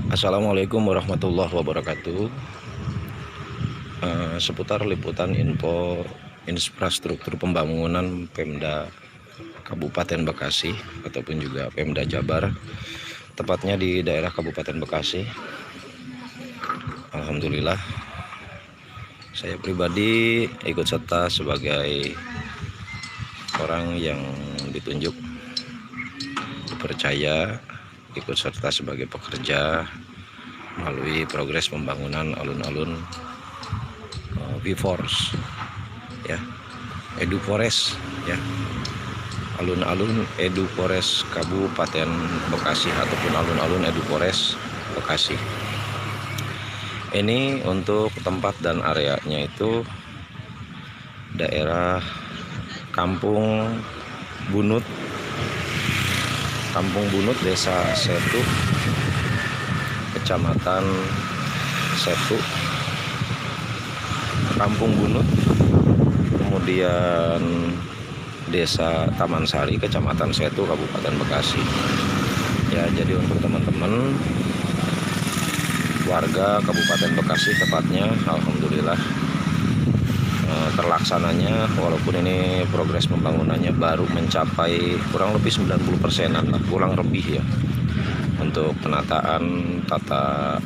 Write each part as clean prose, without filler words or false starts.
Assalamualaikum warahmatullahi wabarakatuh. Seputar liputan info infrastruktur pembangunan Pemda Kabupaten Bekasi ataupun juga Pemda Jabar, tepatnya di daerah Kabupaten Bekasi. Alhamdulillah, saya pribadi ikut serta sebagai orang yang ditunjuk, dipercaya ikut serta sebagai pekerja melalui progres pembangunan alun-alun V-Force ya, Edu-Forest ya, alun-alun Edu-Forest Kabupaten Bekasi ataupun alun-alun Edu-Forest Bekasi. Ini untuk tempat dan areanya itu daerah Kampung Bunut, Desa Setu, Kecamatan Setu, Kampung Bunut, kemudian Desa Taman Sari, Kecamatan Setu, Kabupaten Bekasi. Ya, jadi untuk teman-teman warga Kabupaten Bekasi tepatnya, alhamdulillah terlaksananya, walaupun ini progres pembangunannya baru mencapai kurang lebih 90%-an lah, kurang lebih ya, untuk penataan tata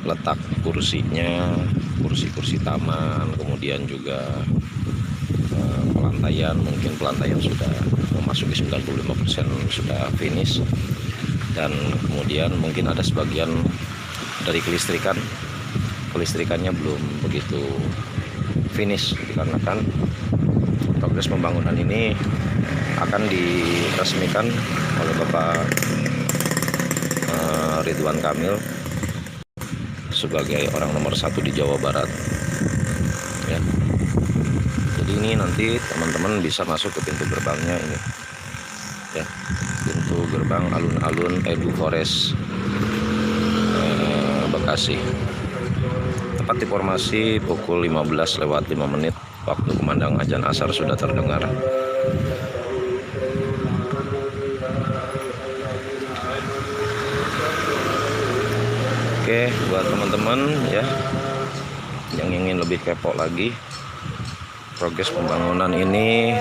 letak kursinya, kursi-kursi taman, kemudian juga pelantaian, mungkin pelantaian sudah memasuki 95% sudah finish, dan kemudian mungkin ada sebagian dari kelistrikannya belum begitu finish, dikarenakan progres pembangunan ini akan diresmikan oleh Bapak Ridwan Kamil sebagai orang nomor 1 di Jawa Barat ya. Jadi ini nanti teman-teman bisa masuk ke pintu gerbangnya ini ya, pintu gerbang alun-alun Edu-Forest Bekasi. Tepat informasi pukul 15:05 waktu kumandang azan asar sudah terdengar. Oke, buat teman-teman ya yang ingin lebih kepo lagi, progres pembangunan ini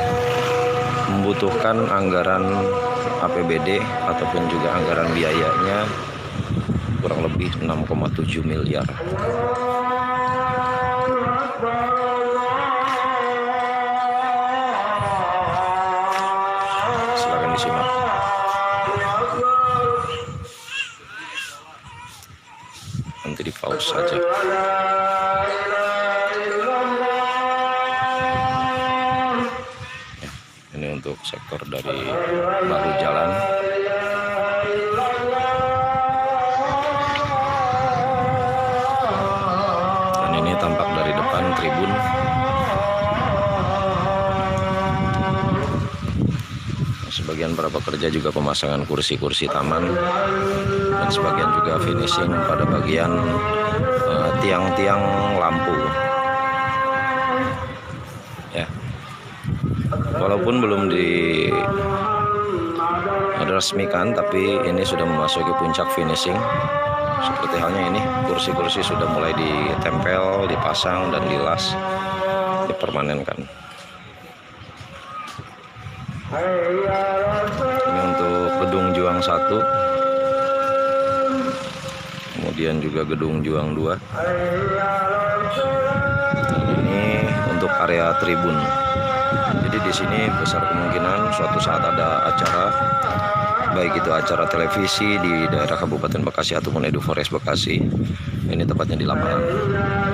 membutuhkan anggaran APBD ataupun juga anggaran biayanya kurang lebih 6,7 miliar. Silakan disimak. Nanti di pause saja. Ya, ini untuk sektor dari bahu jalan. Dan ini tampak dari depan tribun. Sebagian para pekerja juga pemasangan kursi-kursi taman, dan sebagian juga finishing pada bagian tiang-tiang lampu ya. Walaupun belum diresmikan, tapi ini sudah memasuki puncak finishing. Seperti halnya ini, kursi-kursi sudah mulai ditempel, dipasang dan dilas, dipermanenkan. Ini untuk gedung Juang 1, kemudian juga gedung Juang 2. Dan ini untuk area tribun. Jadi di sini besar kemungkinan suatu saat ada acara, baik itu acara televisi di daerah Kabupaten Bekasi ataupun Edu-Forest Bekasi, ini tepatnya di lapangan,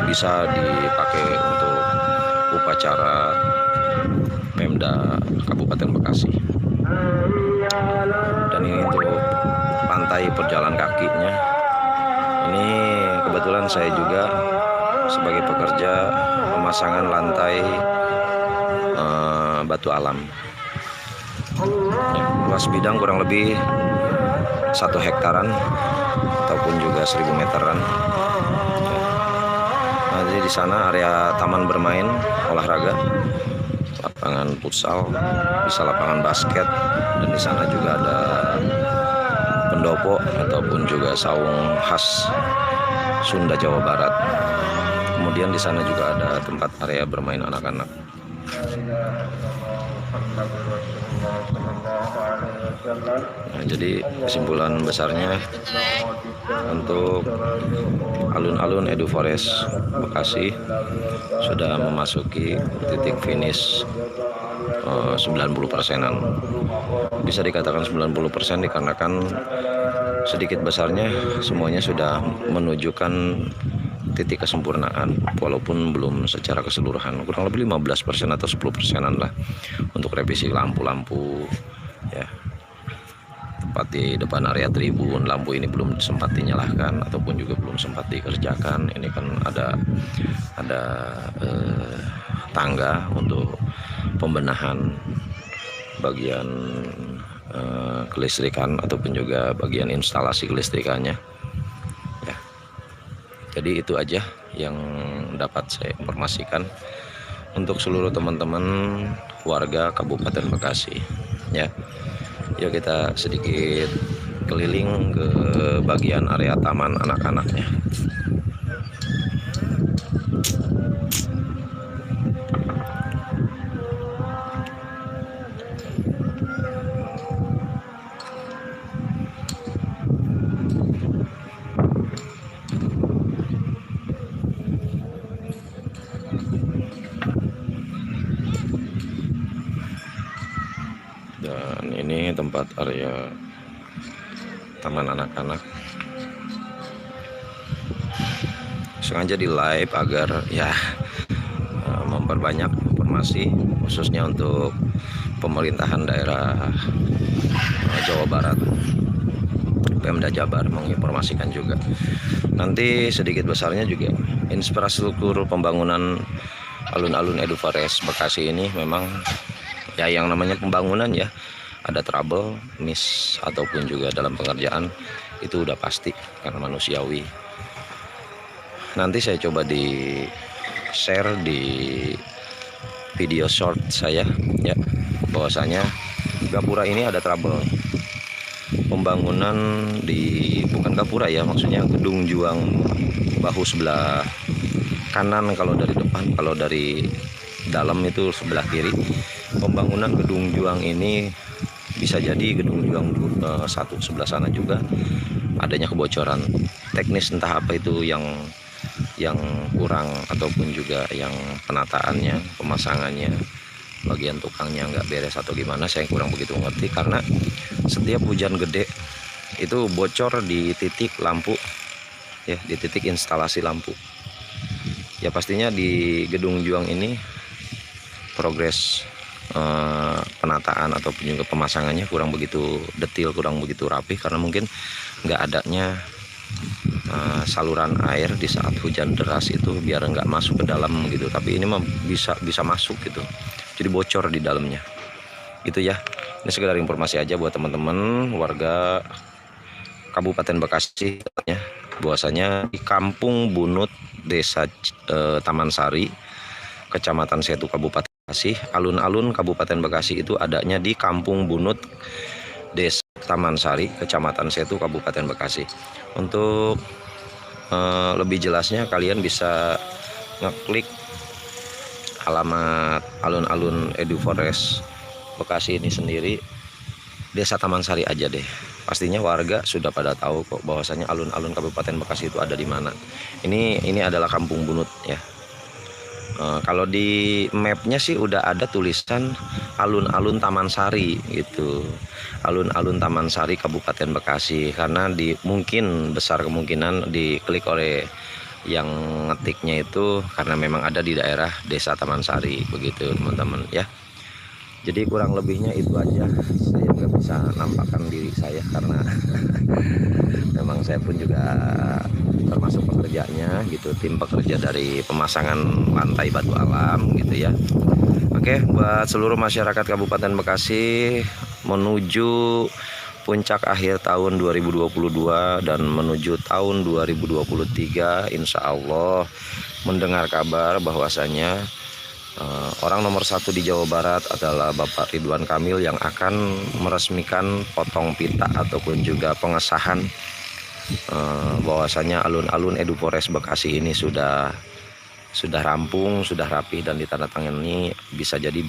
bisa dipakai untuk upacara Pemda Kabupaten Bekasi. Dan ini untuk pantai perjalan kakinya. Ini kebetulan saya juga sebagai pekerja pemasangan lantai batu alam. Luas bidang kurang lebih 1 hektaran ataupun juga 1000 meteran. Nah, jadi di sana area taman bermain olahraga, lapangan futsal, bisa lapangan basket, dan di sana juga ada pendopo ataupun juga saung khas Sunda Jawa Barat. Kemudian di sana juga ada tempat area bermain anak-anak. Nah, jadi kesimpulan besarnya untuk alun-alun Edu Forest Bekasi sudah memasuki titik finish 90%-an. Bisa dikatakan 90% dikarenakan sedikit besarnya semuanya sudah menunjukkan titik kesempurnaan, walaupun belum secara keseluruhan, kurang lebih 15% atau 10%-an lah untuk revisi lampu-lampu ya. Tempat di depan area tribun, lampu ini belum sempat dinyalakan ataupun juga belum sempat dikerjakan. Ini kan ada tangga untuk pembenahan bagian kelistrikan ataupun juga bagian instalasi kelistrikannya ya. Jadi itu aja yang dapat saya informasikan untuk seluruh teman-teman warga Kabupaten Bekasi ya. Yuk kita sedikit keliling ke bagian area taman anak-anaknya. Dan ini tempat area taman anak-anak. Sengaja di live agar ya memperbanyak informasi khususnya untuk pemerintahan daerah Jawa Barat. Pemda Jabar menginformasikan juga. Nanti sedikit besarnya juga infrastruktur pembangunan alun-alun Edu Forest Bekasi ini memang ya yang namanya pembangunan ya, ada trouble, miss ataupun juga dalam pengerjaan itu udah pasti karena manusiawi. Nanti saya coba di share di video short saya ya, bahwasanya Gapura ini ada trouble pembangunan di, bukan Gapura ya, maksudnya gedung juang bahu sebelah kanan kalau dari depan, kalau dari dalam itu sebelah kiri. Pembangunan gedung juang ini bisa jadi gedung juang satu sebelah sana juga adanya kebocoran teknis, entah apa itu yang kurang ataupun juga yang penataannya, pemasangannya, bagian tukangnya nggak beres atau gimana, saya kurang begitu mengerti. Karena setiap hujan gede itu bocor di titik lampu ya, di titik instalasi lampu ya. Pastinya di gedung juang ini progres penataan ataupun juga pemasangannya kurang begitu detail, kurang begitu rapi, karena mungkin nggak adanya saluran air di saat hujan deras itu biar nggak masuk ke dalam gitu. Tapi ini mah bisa masuk gitu, jadi bocor di dalamnya gitu ya. Ini sekedar informasi aja buat teman-teman warga Kabupaten Bekasi ya, bahwasanya di Kampung Bunut, Desa Taman Sari, Kecamatan Setu, Kabupaten Bekasi, alun-alun Kabupaten Bekasi itu adanya di Kampung Bunut, Desa Taman Sari, Kecamatan Setu, Kabupaten Bekasi. Untuk lebih jelasnya kalian bisa ngeklik alamat alun-alun Edu Forest Bekasi ini sendiri, Desa Taman Sari aja deh. Pastinya warga sudah pada tahu kok bahwasanya alun-alun Kabupaten Bekasi itu ada di mana. Ini adalah Kampung Bunut ya. Kalau di mapnya sih udah ada tulisan alun-alun Taman Sari gitu, alun-alun Taman Sari Kabupaten Bekasi, karena mungkin besar kemungkinan diklik oleh yang ngetiknya itu karena memang ada di daerah Desa Taman Sari begitu teman-teman ya. Jadi kurang lebihnya itu aja, saya nggak bisa nampakkan diri saya karena memang saya pun juga termasuk pekerjanya gitu, tim pekerja dari pemasangan lantai batu alam gitu ya. Oke, buat seluruh masyarakat Kabupaten Bekasi menuju puncak akhir tahun 2022 dan menuju tahun 2023, insya Allah mendengar kabar bahwasanya Orang nomor satu di Jawa Barat adalah Bapak Ridwan Kamil yang akan meresmikan potong pita ataupun juga pengesahan bahwasanya alun-alun Edufores Bekasi ini sudah rampung, sudah rapi dan ditandatangani, bisa jadi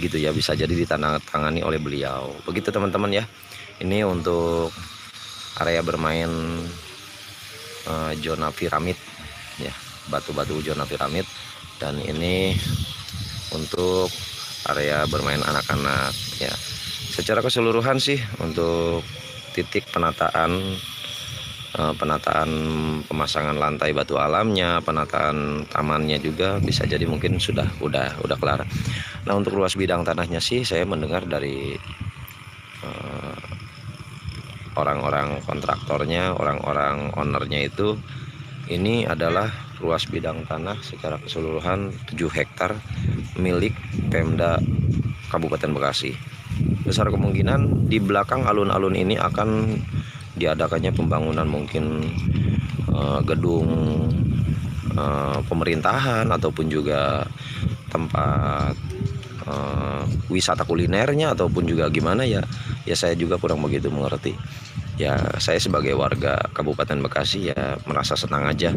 gitu ya, bisa jadi ditandatangani oleh beliau. Begitu teman-teman ya. Ini untuk area bermain zona piramid ya, batu-batu zona piramid, dan ini untuk area bermain anak-anak ya. Secara keseluruhan sih untuk titik penataan pemasangan lantai batu alamnya, penataan tamannya juga bisa jadi mungkin udah kelar. Nah, untuk luas bidang tanahnya sih saya mendengar dari orang-orang kontraktornya, orang-orang ownernya itu, ini adalah luas bidang tanah secara keseluruhan 7 hektar milik Pemda Kabupaten Bekasi. Besar kemungkinan di belakang alun-alun ini akan diadakannya pembangunan mungkin gedung pemerintahan ataupun juga tempat wisata kulinernya ataupun juga gimana ya. Ya saya juga kurang begitu mengerti. Ya saya sebagai warga Kabupaten Bekasi ya merasa senang aja.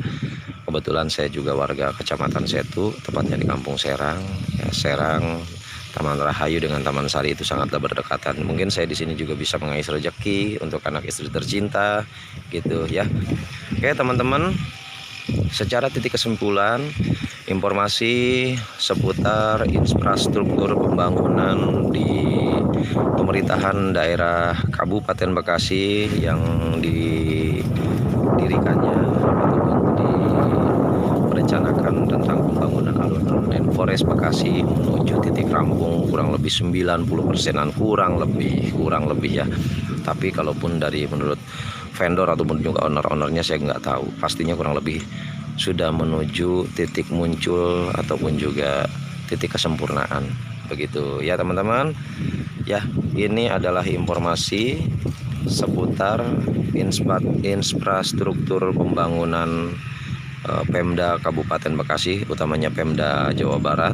Kebetulan saya juga warga Kecamatan Setu, tepatnya di Kampung Serang. Ya, Serang, Taman Rahayu dengan Taman Sari itu sangatlah berdekatan. Mungkin saya di sini juga bisa mengais rezeki untuk anak istri tercinta, gitu ya. Oke teman-teman, secara titik kesimpulan, informasi seputar infrastruktur pembangunan di pemerintahan daerah Kabupaten Bekasi yang didirikannya merencanakan tentang pembangunan alun-alun Edufores Bekasi menuju titik rampung kurang lebih 90%-an, kurang lebih ya. Tapi kalaupun dari menurut vendor ataupun juga owner-ownernya saya nggak tahu, pastinya kurang lebih sudah menuju titik muncul ataupun juga titik kesempurnaan, begitu ya teman-teman ya. Ini adalah informasi seputar infrastruktur pembangunan Pemda Kabupaten Bekasi, utamanya Pemda Jawa Barat,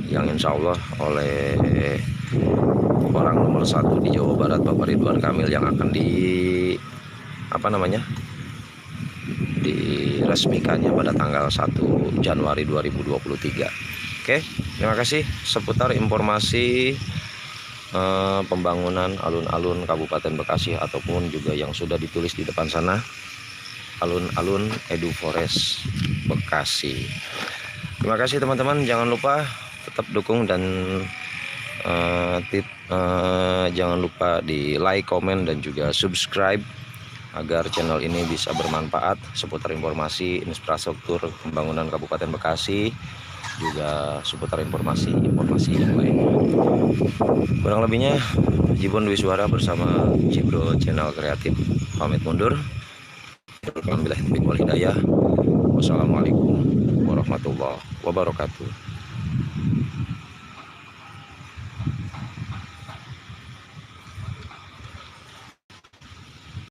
yang insya Allah oleh orang nomor satu di Jawa Barat Bapak Ridwan Kamil yang akan diresmikannya pada tanggal 1 Januari 2023. Oke, terima kasih seputar informasi pembangunan alun-alun Kabupaten Bekasi ataupun juga yang sudah ditulis di depan sana, alun-alun Edufores Bekasi. Terima kasih teman-teman, jangan lupa tetap dukung dan jangan lupa di like, komen dan juga subscribe agar channel ini bisa bermanfaat seputar informasi infrastruktur pembangunan Kabupaten Bekasi, juga seputar informasi yang lain. Kurang lebihnya Jibon Dwi Suara bersama Cibro Channel Kreatif pamit mundur. Wassalamualaikum warahmatullahi wabarakatuh.